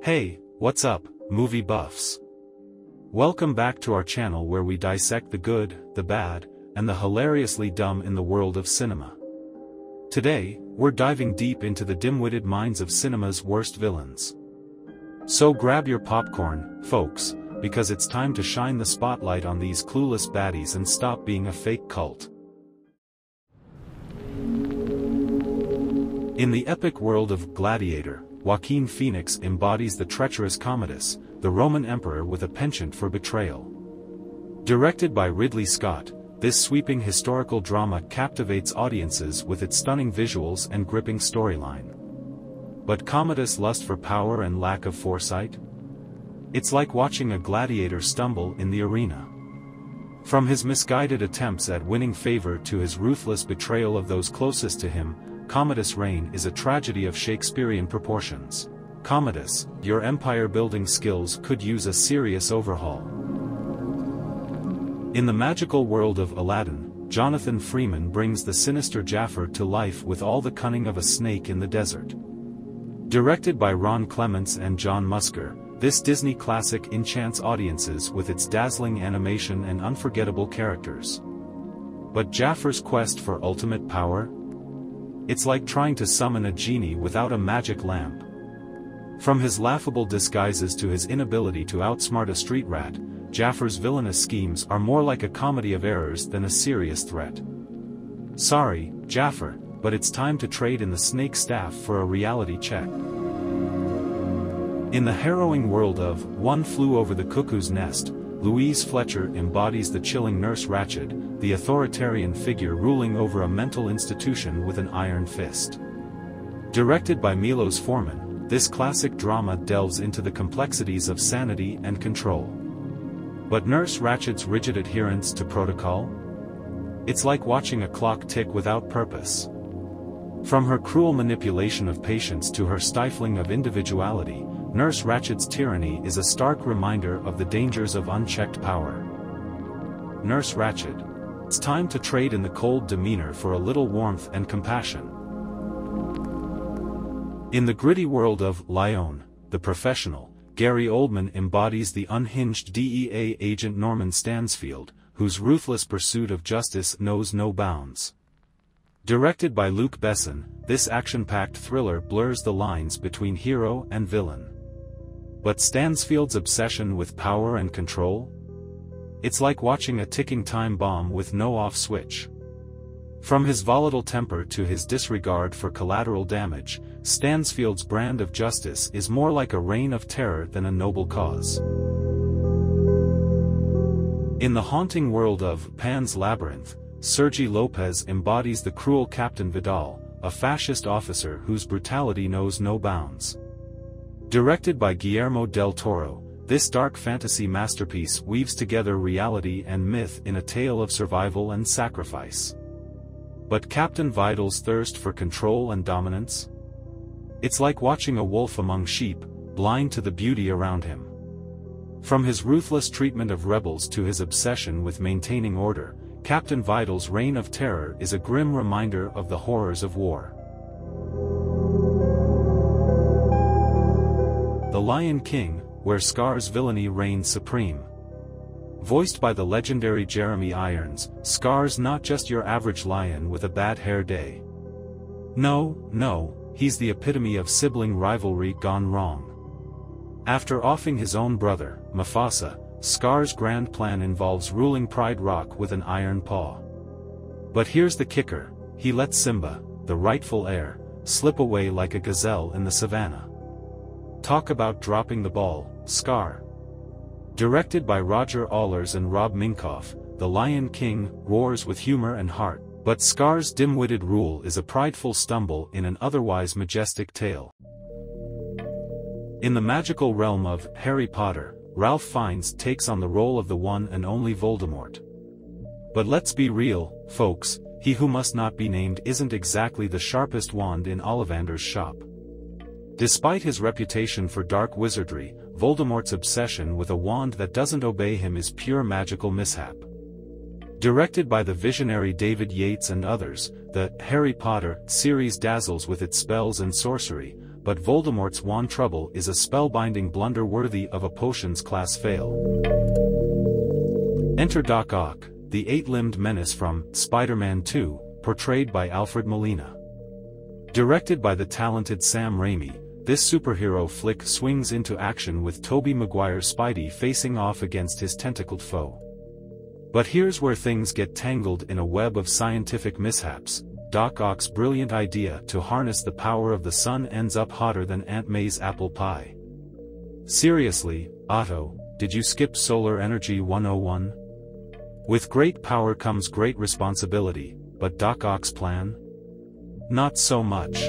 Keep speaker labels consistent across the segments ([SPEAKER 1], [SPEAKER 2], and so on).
[SPEAKER 1] Hey, what's up, movie buffs? Welcome back to our channel where we dissect the good, the bad, and the hilariously dumb in the world of cinema. Today, we're diving deep into the dim-witted minds of cinema's worst villains. So grab your popcorn, folks, because it's time to shine the spotlight on these clueless baddies and stop being a fake cult. In the epic world of Gladiator, Joaquin Phoenix embodies the treacherous Commodus, the Roman emperor with a penchant for betrayal. Directed by Ridley Scott, this sweeping historical drama captivates audiences with its stunning visuals and gripping storyline. But Commodus' lust for power and lack of foresight? It's like watching a gladiator stumble in the arena. From his misguided attempts at winning favor to his ruthless betrayal of those closest to him, Commodus' reign is a tragedy of Shakespearean proportions. Commodus, your empire-building skills could use a serious overhaul. In the magical world of Aladdin, Jonathan Freeman brings the sinister Jafar to life with all the cunning of a snake in the desert. Directed by Ron Clements and John Musker, this Disney classic enchants audiences with its dazzling animation and unforgettable characters. But Jafar's quest for ultimate power? It's like trying to summon a genie without a magic lamp. From his laughable disguises to his inability to outsmart a street rat, Jafar's villainous schemes are more like a comedy of errors than a serious threat. Sorry, Jafar, but it's time to trade in the snake staff for a reality check. In the harrowing world of One Flew Over the Cuckoo's Nest, Louise Fletcher embodies the chilling Nurse Ratched, the authoritarian figure ruling over a mental institution with an iron fist. Directed by Milos Forman, this classic drama delves into the complexities of sanity and control. But Nurse Ratched's rigid adherence to protocol? It's like watching a clock tick without purpose. From her cruel manipulation of patients to her stifling of individuality, Nurse Ratched's tyranny is a stark reminder of the dangers of unchecked power. Nurse Ratched. It's time to trade in the cold demeanor for a little warmth and compassion. In the gritty world of Lyon, the Professional, Gary Oldman embodies the unhinged DEA agent Norman Stansfield, whose ruthless pursuit of justice knows no bounds. Directed by Luc Besson, this action-packed thriller blurs the lines between hero and villain. But Stansfield's obsession with power and control? It's like watching a ticking time bomb with no off switch. From his volatile temper to his disregard for collateral damage, Stansfield's brand of justice is more like a reign of terror than a noble cause. In the haunting world of Pan's Labyrinth, Sergi Lopez embodies the cruel Captain Vidal, a fascist officer whose brutality knows no bounds. Directed by Guillermo del Toro, this dark fantasy masterpiece weaves together reality and myth in a tale of survival and sacrifice. But Captain Vidal's thirst for control and dominance? It's like watching a wolf among sheep, blind to the beauty around him. From his ruthless treatment of rebels to his obsession with maintaining order, Captain Vidal's reign of terror is a grim reminder of the horrors of war. The Lion King, where Scar's villainy reigns supreme. Voiced by the legendary Jeremy Irons, Scar's not just your average lion with a bad hair day. No, he's the epitome of sibling rivalry gone wrong. After offing his own brother, Mufasa, Scar's grand plan involves ruling Pride Rock with an iron paw. But here's the kicker, he lets Simba, the rightful heir, slip away like a gazelle in the savannah. Talk about dropping the ball, Scar. Directed by Roger Allers and Rob Minkoff, The Lion King roars with humor and heart, but Scar's dim-witted rule is a prideful stumble in an otherwise majestic tale. In the magical realm of Harry Potter, Ralph Fiennes takes on the role of the one and only Voldemort. But let's be real, folks, he who must not be named isn't exactly the sharpest wand in Ollivander's shop. Despite his reputation for dark wizardry, Voldemort's obsession with a wand that doesn't obey him is pure magical mishap. Directed by the visionary David Yates and others, the Harry Potter series dazzles with its spells and sorcery, but Voldemort's wand trouble is a spellbinding blunder worthy of a potions class fail. Enter Doc Ock, the eight-limbed menace from Spider-Man 2, portrayed by Alfred Molina. Directed by the talented Sam Raimi, this superhero flick swings into action with Tobey Maguire's Spidey facing off against his tentacled foe. But here's where things get tangled in a web of scientific mishaps. Doc Ock's brilliant idea to harness the power of the sun ends up hotter than Aunt May's apple pie. Seriously, Otto, did you skip Solar Energy 101? With great power comes great responsibility, but Doc Ock's plan? Not so much.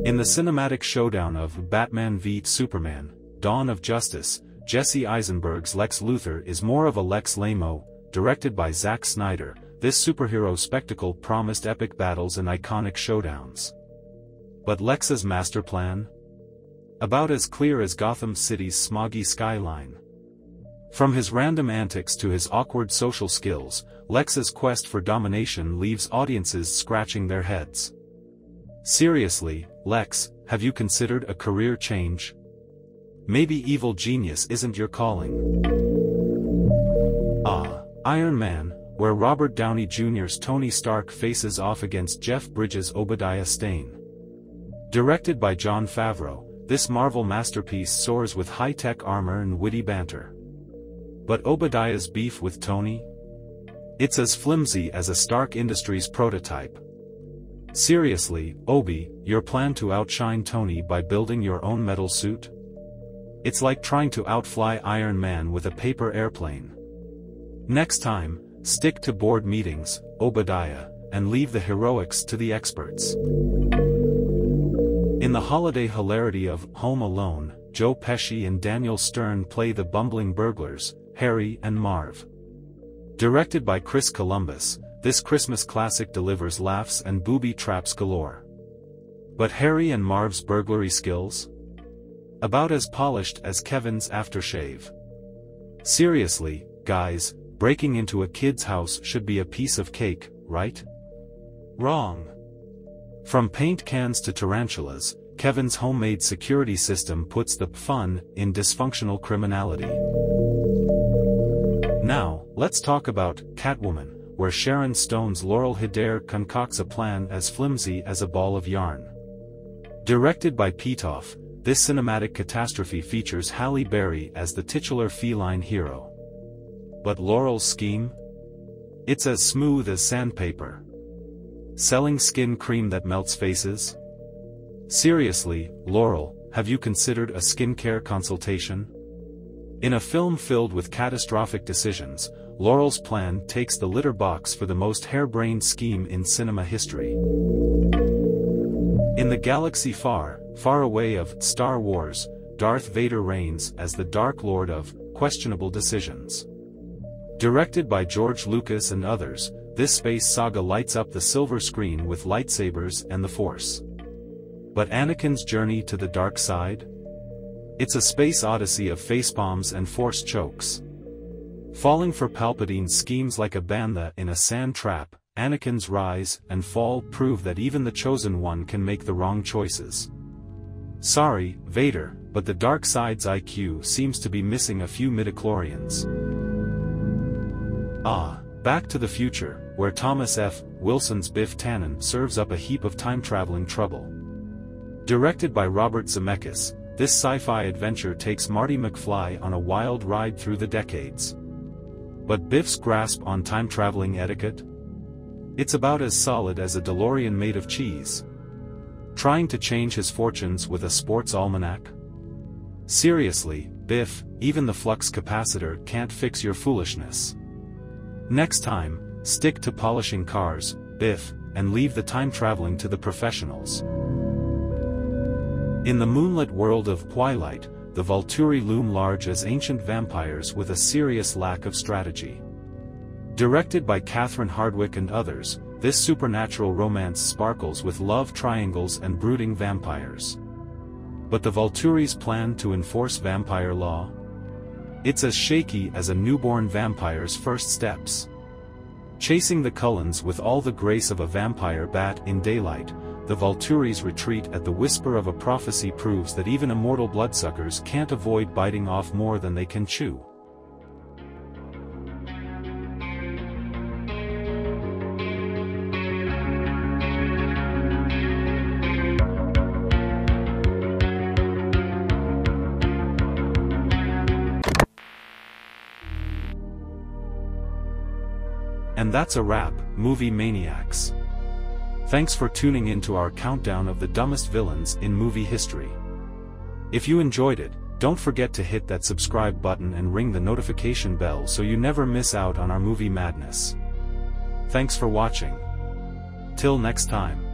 [SPEAKER 1] In the cinematic showdown of Batman v Superman, Dawn of Justice, Jesse Eisenberg's Lex Luthor is more of a Lex Lamo. Directed by Zack Snyder, this superhero spectacle promised epic battles and iconic showdowns. But Lex's master plan? About as clear as Gotham City's smoggy skyline. From his random antics to his awkward social skills, Lex's quest for domination leaves audiences scratching their heads. Seriously, Lex, have you considered a career change? Maybe evil genius isn't your calling. Iron Man, where Robert Downey Jr.'s Tony Stark faces off against Jeff Bridges' Obadiah Stane. Directed by Jon Favreau, this Marvel masterpiece soars with high-tech armor and witty banter. But Obadiah's beef with Tony? It's as flimsy as a Stark Industries prototype. Seriously, Obi, your plan to outshine Tony by building your own metal suit? It's like trying to outfly Iron Man with a paper airplane. Next time, stick to board meetings, Obadiah, and leave the heroics to the experts. In the holiday hilarity of Home Alone, Joe Pesci and Daniel Stern play the bumbling burglars, Harry and Marv. Directed by Chris Columbus, this Christmas classic delivers laughs and booby traps galore. But Harry and Marv's burglary skills? About as polished as Kevin's aftershave. Seriously, guys, breaking into a kid's house should be a piece of cake, right? Wrong. From paint cans to tarantulas, Kevin's homemade security system puts the fun in dysfunctional criminality. Now, let's talk about Catwoman, where Sharon Stone's Laurel Hyder concocts a plan as flimsy as a ball of yarn. Directed by Pitoff, this cinematic catastrophe features Halle Berry as the titular feline hero. But Laurel's scheme? It's as smooth as sandpaper. Selling skin cream that melts faces? Seriously, Laurel, have you considered a skincare consultation? In a film filled with catastrophic decisions, Laurel's plan takes the litter box for the most harebrained scheme in cinema history. In the galaxy far, far away of Star Wars, Darth Vader reigns as the Dark Lord of questionable decisions. Directed by George Lucas and others, this space saga lights up the silver screen with lightsabers and the Force. But Anakin's journey to the dark side? It's a space odyssey of facepalms and Force chokes. Falling for Palpatine's schemes like a bantha in a sand trap, Anakin's rise and fall prove that even the Chosen One can make the wrong choices. Sorry, Vader, but the dark side's IQ seems to be missing a few midichlorians. Back to the Future, where Thomas F. Wilson's Biff Tannen serves up a heap of time-traveling trouble. Directed by Robert Zemeckis, this sci-fi adventure takes Marty McFly on a wild ride through the decades. But Biff's grasp on time-traveling etiquette? It's about as solid as a DeLorean made of cheese. Trying to change his fortunes with a sports almanac? Seriously, Biff, even the flux capacitor can't fix your foolishness. Next time, stick to polishing cars, Biff, and leave the time traveling to the professionals. In the moonlit world of Twilight, the Volturi loom large as ancient vampires with a serious lack of strategy. Directed by Catherine Hardwicke and others, this supernatural romance sparkles with love triangles and brooding vampires. But the Volturi's plan to enforce vampire law? It's as shaky as a newborn vampire's first steps. Chasing the Cullens with all the grace of a vampire bat in daylight, the Volturi's retreat at the whisper of a prophecy proves that even immortal bloodsuckers can't avoid biting off more than they can chew. And that's a wrap, movie maniacs. Thanks for tuning in to our countdown of the dumbest villains in movie history. If you enjoyed it, don't forget to hit that subscribe button and ring the notification bell so you never miss out on our movie madness. Thanks for watching. Till next time.